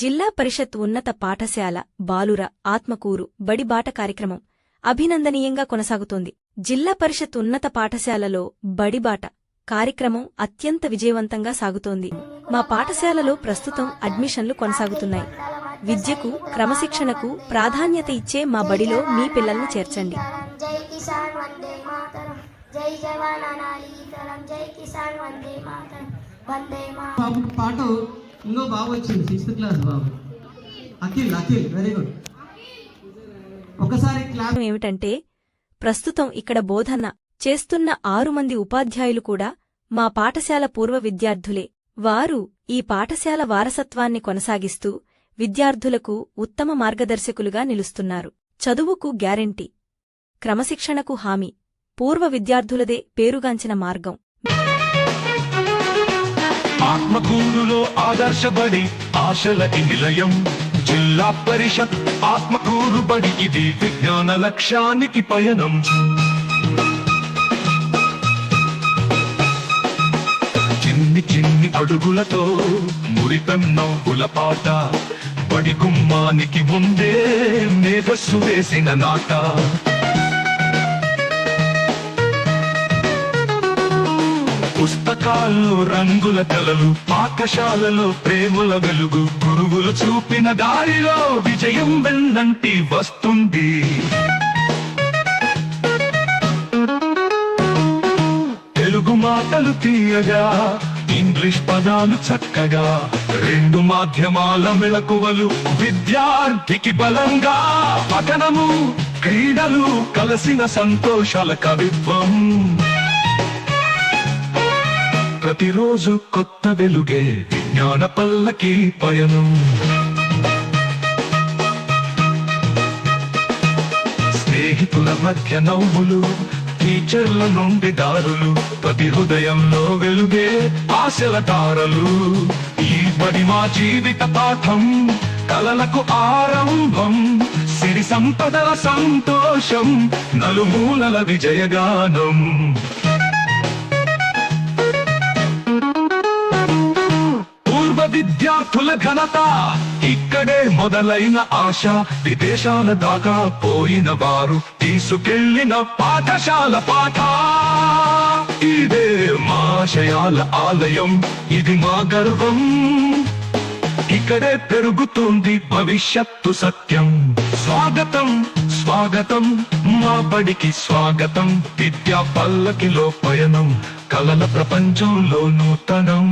జిల్లా పరిషత్ ఉన్నత పాఠశాల బాలుర ఆత్మకూరు బడిబాట కార్యక్రమం అభినందనీయంగా కొనసాగుతోంది. జిల్లా పరిషత్ ఉన్నత పాఠశాలలో బడిబాట కార్యక్రమం అత్యంత విజయవంతంగా సాగుతోంది. మా పాఠశాలలో ప్రస్తుతం అడ్మిషన్లు కొనసాగుతున్నాయి. విద్యకు, క్రమశిక్షణకు ప్రాధాన్యత ఇచ్చే మా బడిలో మీ పిల్లల్ని చేర్చండి. పాట ఇంకో బాబు వచ్చింది 6th క్లాస్ బాబు అఖిల్ వెరీ గుడ్. ఒకసారి క్లాస్ ఏమిటంటే ప్రస్తుతం ఇక్కడ బోధన చేస్తున్న 6 మంది ఉపాధ్యాయులు కూడా మా పాఠశాల పూర్వ విద్యార్థులే. వారు ఈ పాఠశాల వారసత్వాన్ని కొనసాగిస్తూ విద్యార్థులకు ఉత్తమ మార్గదర్శకులుగా నిలుస్తున్నారు. చదువుకు గ్యారెంటీ, క్రమశిక్షణకు హామీ పూర్వ విద్యార్థులదే పేరుగాంచిన మార్గం. ఆత్మకూరులో ఆదర్శబడి ఆశల నిలయం జిల్లా పరిషత్ ఆత్మకూరు బడి, ఇది విజ్ఞాన లక్ష్యానికి పయనం. చిన్ని చిన్ని అడుగులతో మురిపెం నవ్వుల పాట, బడి గుమ్మానికి ముందే మేధస్సు వేసిన నాట. పుస్తకాల్లో రంగుల కలలు, పాఠశాలలో ప్రేమల వెలుగు, గురువులు చూపిన దారిలో విజయం వెన్నంటి వస్తుంది. తెలుగు మాటలు తీయగా, ఇంగ్లీష్ పదాలు చక్కగా, 2 మాధ్యమాల మెళకువలు విద్యార్థికి బలంగా. పఠనము, క్రీడలు కలసిన సంతోషాల కవిత్వం. ప్రతిరోజు కొత్త వెలుగే విజ్ఞాన పల్లకి పయనం. స్నేహితుల మధ్య నవ్వులు, టీచర్ల నుండి దారులు, ప్రతి హృదయంలో వెలుగే ఆశల తారలు. ఈ బడి మా జీవిత పాఠం, కలలకు ఆరంభం, సిరి సంపదల సంతోషం, నలుమూలల విజయగానం. విద్యార్థుల ఘనత ఇక్కడే మొదలైన ఆశ, విదేశాల దాకా పోయిన వారు తీసుకెళ్లిన పాఠశాల పాఠ. ఇదే మా ఆశయాల ఆలయం, ఇది మా గర్వం. ఇక్కడే పెరుగుతుంది భవిష్యత్తు సత్యం. స్వాగతం స్వాగతం మా బడికి స్వాగతం. విద్యా పల్లకిలో పయనం, కలల ప్రపంచంలో నూతనం.